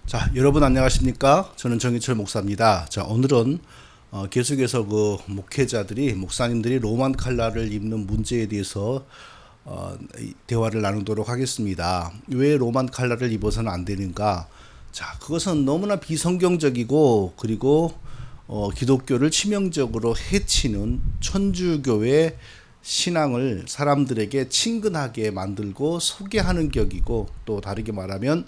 자, 여러분 안녕하십니까? 저는 정희철 목사입니다. 자, 오늘은 계속해서 그 목회자들이 목사님들이 로만 칼라를 입는 문제에 대해서 대화를 나누도록 하겠습니다. 왜 로만 칼라를 입어서는 안 되는가? 자, 그것은 너무나 비성경적이고 그리고 기독교를 치명적으로 해치는 천주교의 신앙을 사람들에게 친근하게 만들고 소개하는 격이고, 또 다르게 말하면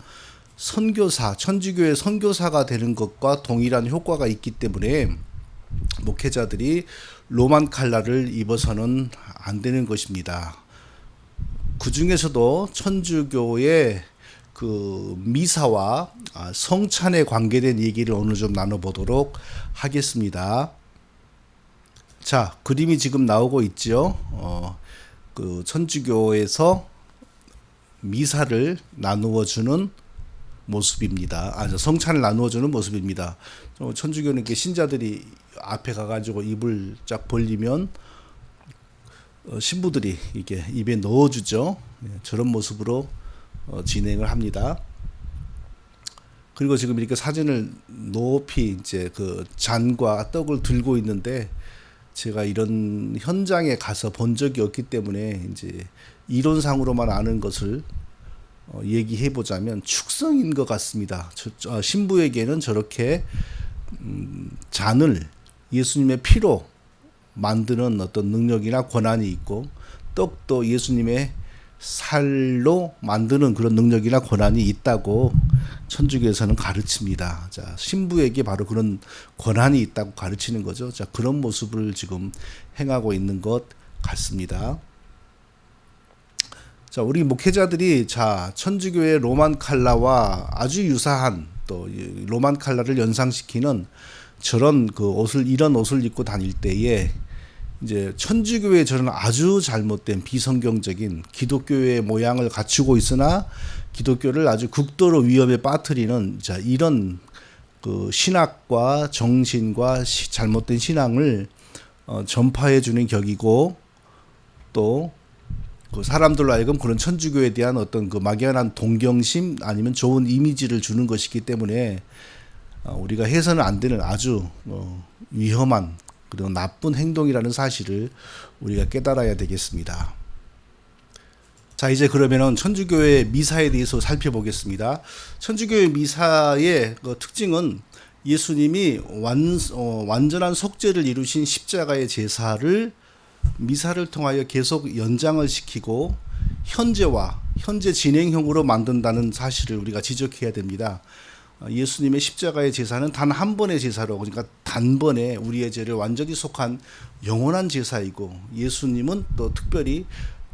선교사, 천주교의 선교사가 되는 것과 동일한 효과가 있기 때문에 목회자들이 로만 칼라를 입어서는 안 되는 것입니다. 그 중에서도 천주교의 그 미사와 성찬에 관계된 얘기를 오늘 좀 나눠보도록 하겠습니다. 자, 그림이 지금 나오고 있죠. 그 천주교에서 미사를 나누어 주는 모습입니다. 성찬을 나누어주는 모습입니다. 천주교는 이렇게 신자들이 앞에 가가지고 입을 쫙 벌리면 신부들이 이게 입에 넣어주죠. 저런 모습으로 진행을 합니다. 그리고 지금 이렇게 사진을 높이 이제 그 잔과 떡을 들고 있는데, 제가 이런 현장에 가서 본 적이 없기 때문에 이제 이론상으로만 아는 것을 얘기해 보자면 축성인 것 같습니다. 신부에게는 저렇게 잔을 예수님의 피로 만드는 어떤 능력이나 권한이 있고, 떡도 예수님의 살로 만드는 그런 능력이나 권한이 있다고 천주교에서는 가르칩니다. 자, 신부에게 바로 그런 권한이 있다고 가르치는 거죠. 자, 그런 모습을 지금 행하고 있는 것 같습니다. 자, 우리 목회자들이 천주교의 로만 칼라와 아주 유사한 또 로만 칼라를 연상시키는 저런 이런 옷을 입고 다닐 때에 이제 천주교의 저런 아주 잘못된 비성경적인 기독교의 모양을 갖추고 있으나 기독교를 아주 극도로 위험에 빠뜨리는 이런 그 신학과 정신과 잘못된 신앙을 전파해 주는 격이고, 또 그 사람들로 하여금 그런 천주교에 대한 어떤 그 막연한 동경심 아니면 좋은 이미지를 주는 것이기 때문에 우리가 해서는 안 되는 아주 위험한 그리고 나쁜 행동이라는 사실을 우리가 깨달아야 되겠습니다. 자, 이제 그러면은 천주교의 미사에 대해서 살펴보겠습니다. 천주교의 미사의 그 특징은 예수님이 완전한 속죄를 이루신 십자가의 제사를 미사를 통하여 계속 연장을 시키고 현재 진행형으로 만든다는 사실을 우리가 지적해야 됩니다. 예수님의 십자가의 제사는 단 한 번의 제사로, 그러니까 단번에 우리의 죄를 완전히 속한 영원한 제사이고, 예수님은 또 특별히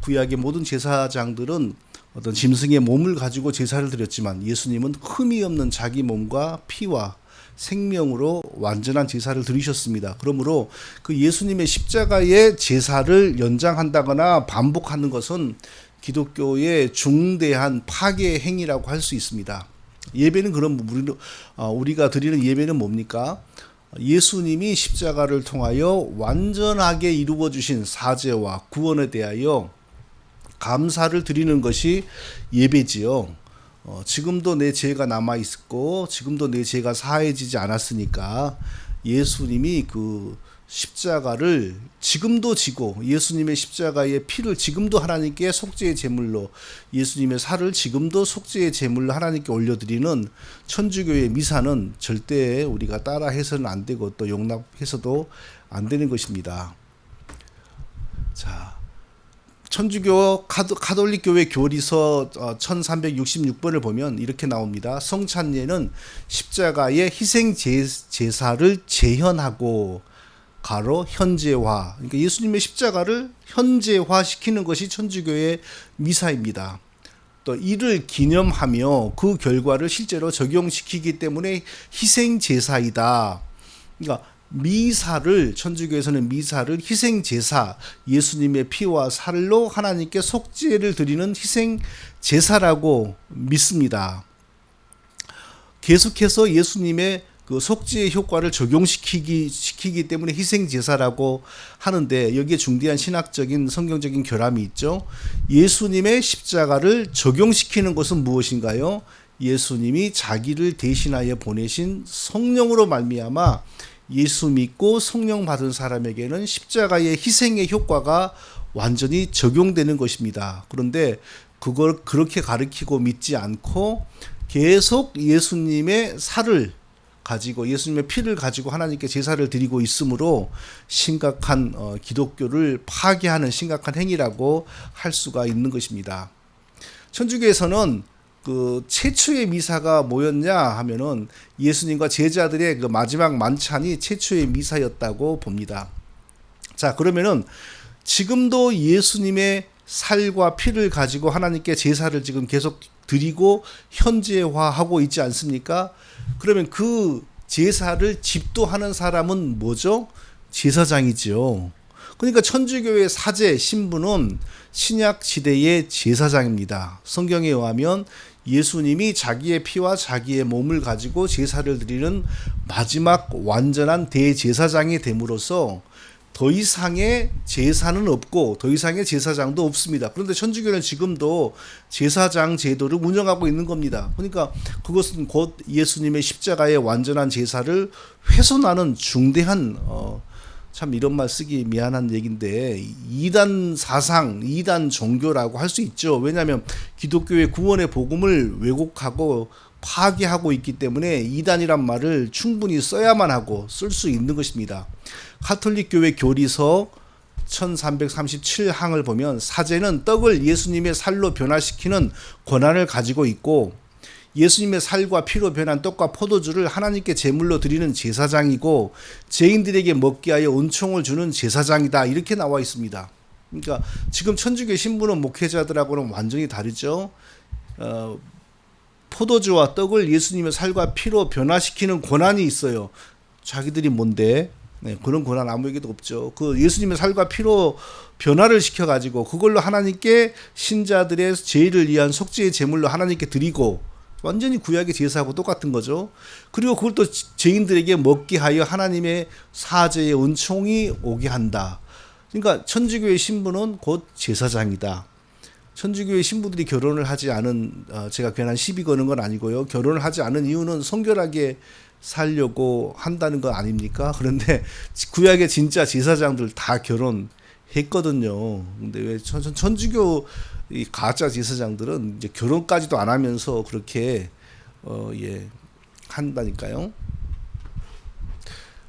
구약의 모든 제사장들은 어떤 짐승의 몸을 가지고 제사를 드렸지만, 예수님은 흠이 없는 자기 몸과 피와 생명으로 완전한 제사를 드리셨습니다. 그러므로 그 예수님의 십자가의 제사를 연장한다거나 반복하는 것은 기독교의 중대한 파괴 행위라고 할 수 있습니다. 예배는 우리가 드리는 예배는 뭡니까? 예수님이 십자가를 통하여 완전하게 이루어 주신 사죄와 구원에 대하여 감사를 드리는 것이 예배지요. 지금도 내 죄가 남아 있고 지금도 내 죄가 사해지지 않았으니까 예수님이 그 십자가를 지금도 지고, 예수님의 십자가의 피를 지금도 하나님께 속죄의 제물로, 예수님의 살을 지금도 속죄의 제물로 하나님께 올려드리는 천주교의 미사는 절대 우리가 따라해서는 안 되고 또 용납해서도 안 되는 것입니다. 자, 천주교 가톨릭 교회 교리서 1366번을 보면 이렇게 나옵니다. 성찬예는 십자가의 희생 제사를 재현하고 가로 현재화, 그러니까 예수님의 십자가를 현재화 시키는 것이 천주교의 미사입니다. 또 이를 기념하며 그 결과를 실제로 적용시키기 때문에 희생 제사이다. 그러니까 천주교에서는 미사를 희생 제사, 예수님의 피와 살로 하나님께 속죄를 드리는 희생 제사라고 믿습니다. 계속해서 예수님의 그 속죄의 효과를 적용시키기 때문에 희생 제사라고 하는데, 여기에 중대한 신학적인 성경적인 결함이 있죠. 예수님의 십자가를 적용시키는 것은 무엇인가요? 예수님이 자기를 대신하여 보내신 성령으로 말미암아 예수 믿고 성령 받은 사람에게는 십자가의 희생의 효과가 완전히 적용되는 것입니다. 그런데 그걸 그렇게 가르치고 믿지 않고 계속 예수님의 살을 가지고 예수님의 피를 가지고 하나님께 제사를 드리고 있으므로 심각한 기독교를 파괴하는 심각한 행위라고 할 수가 있는 것입니다. 천주교에서는 그 최초의 미사가 뭐였냐 하면은 예수님과 제자들의 그 마지막 만찬이 최초의 미사였다고 봅니다. 자, 그러면은 지금도 예수님의 살과 피를 가지고 하나님께 제사를 지금 계속 드리고 현재화하고 있지 않습니까? 그러면 그 제사를 집도하는 사람은 뭐죠? 제사장이죠. 그러니까 천주교의 사제 신부는 신약 시대의 제사장입니다. 성경에 의하면 예수님이 자기의 피와 자기의 몸을 가지고 제사를 드리는 마지막 완전한 대제사장이 됨으로써 더 이상의 제사는 없고 더 이상의 제사장도 없습니다. 그런데 천주교는 지금도 제사장 제도를 운영하고 있는 겁니다. 그러니까 그것은 곧 예수님의 십자가의 완전한 제사를 훼손하는 중대한 참 이런 말 쓰기 미안한 얘기인데 이단 사상, 이단 종교라고 할 수 있죠. 왜냐하면 기독교의 구원의 복음을 왜곡하고 파괴하고 있기 때문에 이단이란 말을 충분히 써야만 하고 쓸 수 있는 것입니다. 가톨릭 교회 교리서 1337항을 보면 사제는 떡을 예수님의 살로 변화시키는 권한을 가지고 있고 예수님의 살과 피로 변한 떡과 포도주를 하나님께 제물로 드리는 제사장이고 죄인들에게 먹게 하여 은총을 주는 제사장이다. 이렇게 나와 있습니다. 그러니까 지금 천주교 신부는 목회자들하고는 완전히 다르죠. 포도주와 떡을 예수님의 살과 피로 변화시키는 권한이 있어요. 자기들이 뭔데? 네, 그런 권한 아무에게도 없죠. 그 예수님의 살과 피로 변화를 시켜가지고 그걸로 하나님께 신자들의 죄를 위한 속죄의 제물로 하나님께 드리고 완전히 구약의 제사하고 똑같은 거죠. 그리고 그걸 또 죄인들에게 먹게 하여 하나님의 사죄의 은총이 오게 한다. 그러니까 천주교의 신부는 곧 제사장이다. 천주교의 신부들이 결혼을 하지 않은 제가 괜한 시비 거는 건 아니고요. 결혼을 하지 않은 이유는 성결하게 살려고 한다는 거 아닙니까? 그런데 구약의 진짜 제사장들 다 결혼했거든요. 근데 왜 천주교 이 가짜 제사장들은 이제 결혼까지도 안 하면서 그렇게 한다니까요.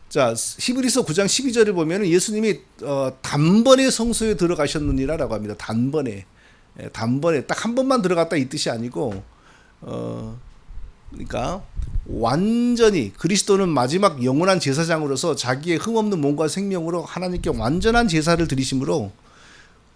자, 히브리서 9장 12절을 보면 예수님이 단번에 성소에 들어가셨느니라라고 합니다. 단번에 딱 한 번만 들어갔다 이 뜻이 아니고 그러니까 완전히 그리스도는 마지막 영원한 제사장으로서 자기의 흠없는 몸과 생명으로 하나님께 완전한 제사를 드리심으로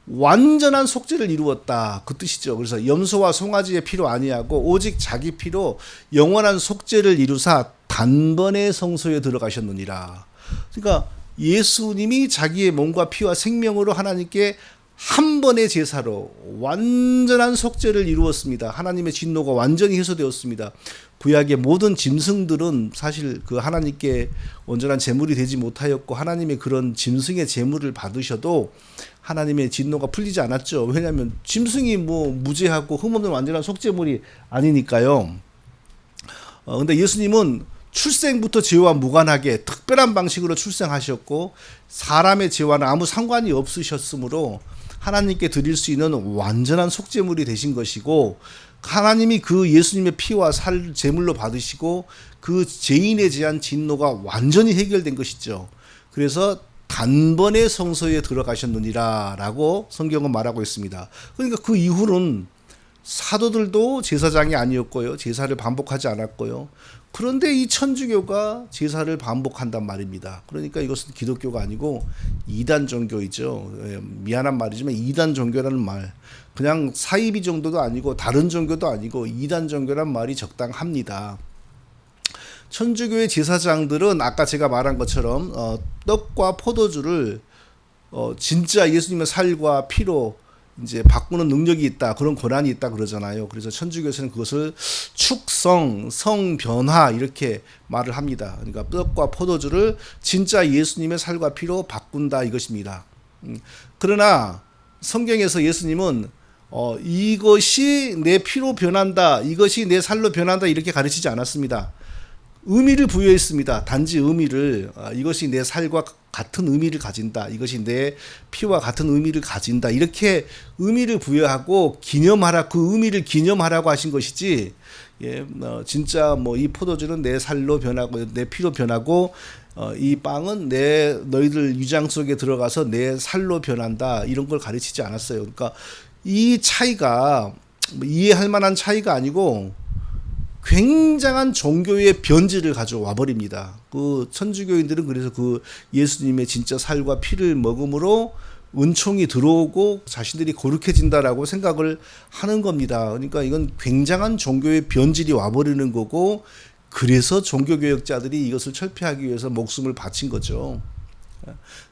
완전한 속죄를 이루었다 그 뜻이죠. 그래서 염소와 송아지의 피로 아니하고 오직 자기 피로 영원한 속죄를 이루사 단번에 성소에 들어가셨느니라. 그러니까 예수님이 자기의 몸과 피와 생명으로 하나님께 한 번의 제사로 완전한 속죄를 이루었습니다. 하나님의 진노가 완전히 해소되었습니다. 구약의 모든 짐승들은 사실 그 하나님께 온전한 제물이 되지 못하였고 하나님의 그런 짐승의 제물을 받으셔도 하나님의 진노가 풀리지 않았죠. 왜냐하면 짐승이 뭐 무죄하고 흠없는 완전한 속죄물이 아니니까요. 근데 예수님은 출생부터 죄와 무관하게 특별한 방식으로 출생하셨고 사람의 죄와는 아무 상관이 없으셨으므로 하나님께 드릴 수 있는 완전한 속죄물이 되신 것이고 하나님이 그 예수님의 피와 살 제물로 받으시고 그 죄인에 대한 진노가 완전히 해결된 것이죠. 그래서 단번에 성소에 들어가셨느니라 라고 성경은 말하고 있습니다. 그러니까 그 이후는 사도들도 제사장이 아니었고요. 제사를 반복하지 않았고요. 그런데 이 천주교가 제사를 반복한단 말입니다. 그러니까 이것은 기독교가 아니고 이단 종교이죠. 미안한 말이지만 이단 종교라는 말. 그냥 사이비 정도도 아니고 다른 종교도 아니고 이단 종교란 말이 적당합니다. 천주교의 제사장들은 아까 제가 말한 것처럼 떡과 포도주를 진짜 예수님의 살과 피로 이제 바꾸는 능력이 있다, 그런 권한이 있다 그러잖아요. 그래서 천주교에서는 그것을 축성, 성변화 이렇게 말을 합니다. 그러니까 떡과 포도주를 진짜 예수님의 살과 피로 바꾼다 이것입니다. 그러나 성경에서 예수님은 이것이 내 피로 변한다, 이것이 내 살로 변한다 이렇게 가르치지 않았습니다. 의미를 부여했습니다. 단지 의미를 이것이 내 살과 같은 의미를 가진다. 이것이 내 피와 같은 의미를 가진다. 이렇게 의미를 부여하고 기념하라, 그 의미를 기념하라고 하신 것이지. 예, 진짜 뭐 이 포도주는 내 살로 변하고 내 피로 변하고 이 빵은 너희들 위장 속에 들어가서 내 살로 변한다. 이런 걸 가르치지 않았어요. 그러니까 이 차이가 이해할 만한 차이가 아니고 굉장한 종교의 변질을 가져와 버립니다. 그 천주교인들은 그래서 그 예수님의 진짜 살과 피를 먹음으로 은총이 들어오고 자신들이 거룩해진다라고 생각을 하는 겁니다. 그러니까 이건 굉장한 종교의 변질이 와버리는 거고, 그래서 종교개혁자들이 이것을 철폐하기 위해서 목숨을 바친 거죠.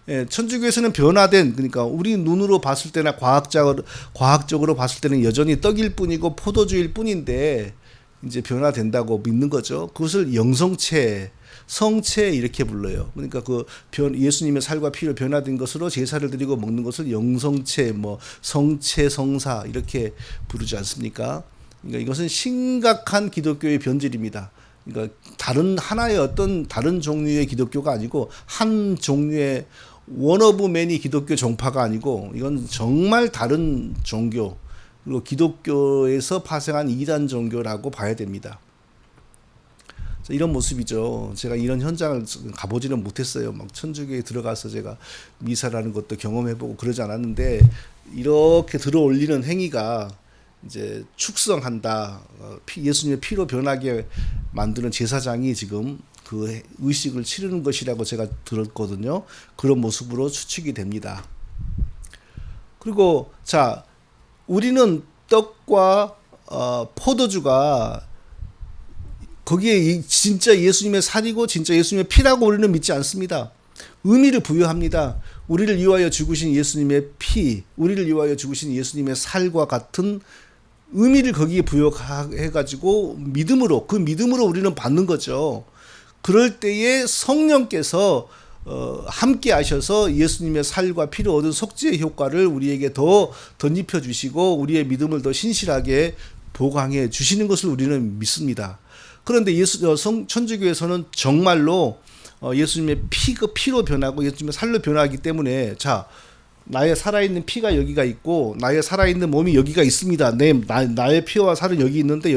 예, 천주교에서는 변화된, 그러니까 우리 눈으로 봤을 때나 과학적으로 봤을 때는 여전히 떡일 뿐이고 포도주일 뿐인데 이제 변화된다고 믿는 거죠. 그것을 영성체, 성체 이렇게 불러요. 그러니까 예수님의 살과 피로 변화된 것으로 제사를 드리고 먹는 것을 영성체, 뭐 성체, 성사 이렇게 부르지 않습니까? 그러니까 이것은 심각한 기독교의 변질입니다. 그러니까 하나의 어떤 다른 종류의 기독교가 아니고 한 종류의 원 오브 매니 기독교 종파가 아니고 이건 정말 다른 종교, 그리고 기독교에서 파생한 이단 종교라고 봐야 됩니다. 이런 모습이죠. 제가 이런 현장을 가보지는 못했어요. 막 천주교에 들어가서 제가 미사라는 것도 경험해보고 그러지 않았는데, 이렇게 들어올리는 행위가 이제 축성한다, 예수님의 피로 변하게 만드는 제사장이 지금 그 의식을 치르는 것이라고 제가 들었거든요. 그런 모습으로 추측이 됩니다. 그리고 자, 우리는 떡과 포도주가 거기에 진짜 예수님의 살이고 진짜 예수님의 피라고 우리는 믿지 않습니다. 의미를 부여합니다. 우리를 위하여 죽으신 예수님의 피, 우리를 위하여 죽으신 예수님의 살과 같은 의미를 거기에 부여해가지고 그 믿음으로 우리는 받는 거죠. 그럴 때에 성령께서 함께 하셔서 예수님의 살과 피를 얻은 속죄의 효과를 우리에게 더 덧입혀 주시고 우리의 믿음을 더 신실하게 보강해 주시는 것을 우리는 믿습니다. 그런데 천주교에서는 정말로 예수님의 피로 변하고 예수님의 살로 변하기 때문에, 자, 나의 살아있는 피가 여기가 있고 나의 살아있는 몸이 여기가 있습니다. 나의 피와 살은 여기 있는데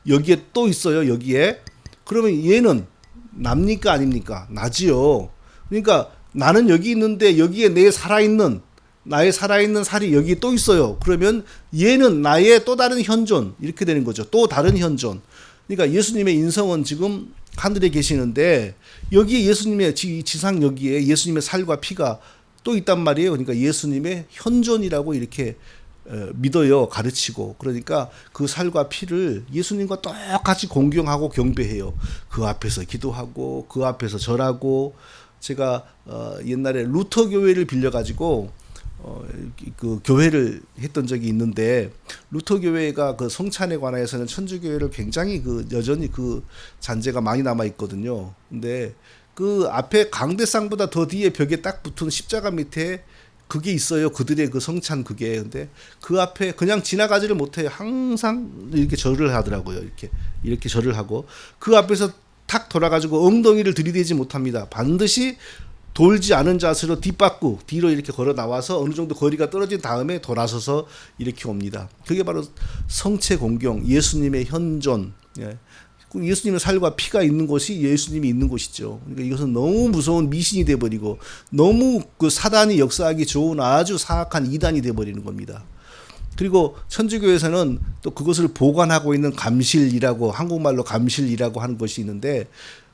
여기에 또 있어요. 여기에. 그러면 얘는 납니까 아닙니까? 나지요. 그러니까 나는 여기 있는데 여기에 나의 살아있는 살이 여기 또 있어요. 그러면 얘는 나의 또 다른 현존, 이렇게 되는 거죠. 또 다른 현존. 그러니까 예수님의 인성은 지금 하늘에 계시는데 여기에 예수님의 지상, 여기에 예수님의 살과 피가 또 있단 말이에요. 그러니까 예수님의 현존이라고 이렇게 믿어요. 가르치고. 그러니까 그 살과 피를 예수님과 똑같이 공경하고 경배해요. 그 앞에서 기도하고 그 앞에서 절하고. 제가 옛날에 루터 교회를 빌려가지고 그 교회를 했던 적이 있는데, 루터 교회가 그 성찬에 관해서는 천주교회를 굉장히 여전히 그 잔재가 많이 남아 있거든요. 근데 그 앞에 강대상보다 더 뒤에 벽에 딱 붙은 십자가 밑에 그게 있어요. 그들의 그 성찬 그게. 근데 그 앞에 그냥 지나가지를 못해요. 항상 이렇게 절을 하더라고요. 이렇게 절을 하고 그 앞에서 탁 돌아가지고 엉덩이를 들이대지 못합니다. 반드시 돌지 않은 자세로 뒤로 이렇게 걸어 나와서 어느 정도 거리가 떨어진 다음에 돌아서서 이렇게 옵니다. 그게 바로 성체 공경, 예수님의 현존. 예수님의 살과 피가 있는 곳이 예수님이 있는 곳이죠. 그러니까 이것은 너무 무서운 미신이 돼버리고 너무 그 사단이 역사하기 좋은 아주 사악한 이단이 돼버리는 겁니다. 그리고 천주교에서는 또 그것을 보관하고 있는 감실이라고, 한국말로 감실이라고 하는 것이 있는데,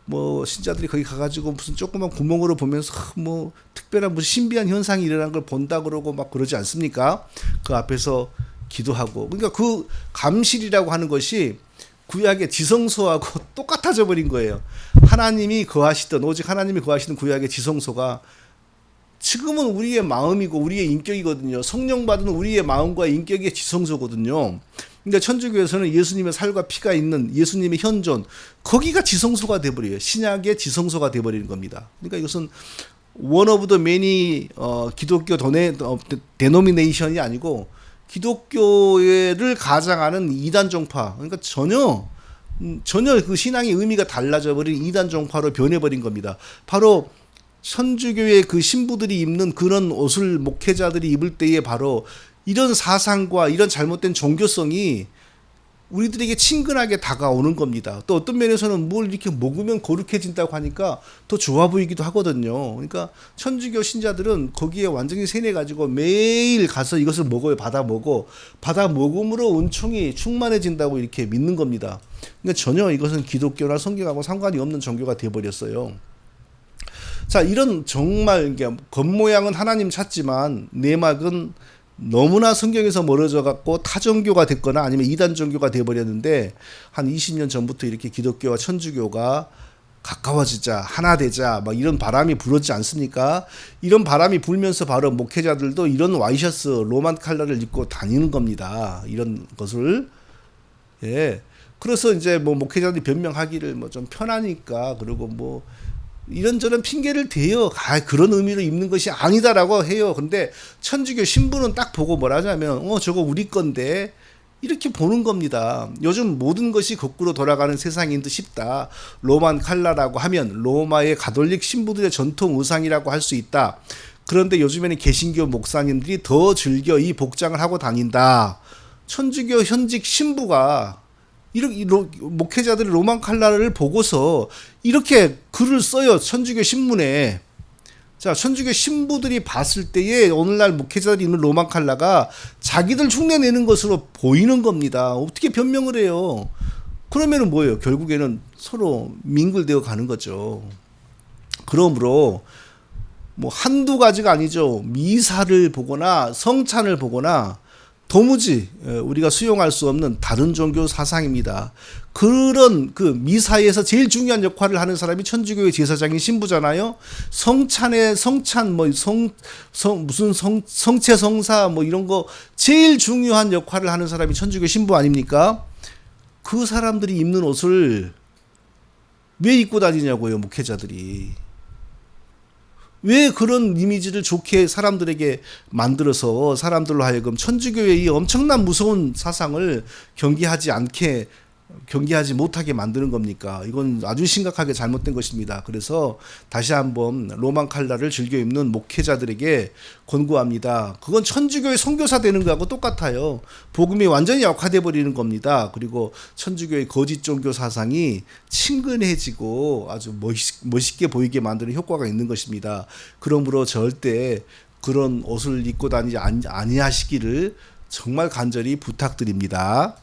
뭐 신자들이 거기 가가지고 무슨 조그만 구멍으로 보면서 뭐 특별한 무슨 신비한 현상이 일어난 걸 본다 그러고 막 그러지 않습니까? 그 앞에서 기도하고. 그러니까 그 감실이라고 하는 것이 구약의 지성소하고 똑같아져 버린 거예요. 오직 하나님이 거하시던 구약의 지성소가 지금은 우리의 마음이고 우리의 인격이거든요. 성령 받은 우리의 마음과 인격의 지성소거든요. 근데 천주교에서는 예수님의 살과 피가 있는 예수님의 현존, 거기가 지성소가 돼버려요. 신약의 지성소가 돼버리는 겁니다. 그러니까 이것은 one of the many 기독교 데노미네이션이 아니고 기독교를 가장하는 이단 종파, 그러니까 전혀 그 신앙의 의미가 달라져 버린 이단 종파로 변해버린 겁니다. 바로 천주교의 그 신부들이 입는 그런 옷을 목회자들이 입을 때에 바로 이런 사상과 이런 잘못된 종교성이 우리들에게 친근하게 다가오는 겁니다. 또 어떤 면에서는 뭘 이렇게 먹으면 거룩해진다고 하니까 더 좋아 보이기도 하거든요. 그러니까 천주교 신자들은 거기에 완전히 세뇌가지고 매일 가서 이것을 먹어요. 받아 먹음으로 은총이 충만해진다고 이렇게 믿는 겁니다. 그러니까 전혀 이것은 기독교나 성경하고 상관이 없는 종교가 되어버렸어요. 자, 이런 정말 겉모양은 하나님 찾지만 내막은 너무나 성경에서 멀어져 갖고 타종교가 됐거나 아니면 이단 종교가 돼 버렸는데, 한 20년 전부터 이렇게 기독교와 천주교가 가까워지자, 하나 되자, 막 이런 바람이 불었지 않습니까? 이런 바람이 불면서 바로 목회자들도 이런 와이셔츠, 로만 칼라를 입고 다니는 겁니다. 이런 것을. 예. 그래서 이제 뭐 목회자들이 변명하기를 뭐 좀 편하니까, 그리고 뭐 이런저런 핑계를 대요. 그런 의미로 입는 것이 아니다라고 해요. 근데 천주교 신부는 딱 보고 뭐라 하냐면, 저거 우리 건데, 이렇게 보는 겁니다. 요즘 모든 것이 거꾸로 돌아가는 세상인 듯 싶다. 로만 칼라라고 하면 로마의 가톨릭 신부들의 전통 의상이라고 할 수 있다. 그런데 요즘에는 개신교 목사님들이 더 즐겨 이 복장을 하고 다닌다. 천주교 현직 신부가 이렇게 목회자들이 로만 칼라를 보고서 이렇게 글을 써요. 천주교 신문에. 자, 천주교 신부들이 봤을 때에 오늘날 목회자들이 입는 로만 칼라가 자기들 흉내내는 것으로 보이는 겁니다. 어떻게 변명을 해요? 그러면은 뭐예요? 결국에는 서로 민글되어 가는 거죠. 그러므로 뭐 한두 가지가 아니죠. 미사를 보거나 성찬을 보거나 도무지 우리가 수용할 수 없는 다른 종교 사상입니다. 그런 그 미사에서 제일 중요한 역할을 하는 사람이 천주교의 제사장인 신부잖아요. 성찬 뭐 무슨 성체 성사 뭐 이런 거 제일 중요한 역할을 하는 사람이 천주교 신부 아닙니까? 그 사람들이 입는 옷을 왜 입고 다니냐고요, 목회자들이. 왜 그런 이미지를 좋게 사람들에게 만들어서 사람들로 하여금 천주교의 이 엄청난 무서운 사상을 경계하지 못하게 만드는 겁니까? 이건 아주 심각하게 잘못된 것입니다. 그래서 다시 한번 로만 칼라를 즐겨 입는 목회자들에게 권고합니다. 그건 천주교의 선교사 되는 거하고 똑같아요. 복음이 완전히 약화돼 버리는 겁니다. 그리고 천주교의 거짓 종교 사상이 친근해지고 아주 멋있게 보이게 만드는 효과가 있는 것입니다. 그러므로 절대 그런 옷을 입고 다니지 아니하시기를 정말 간절히 부탁드립니다.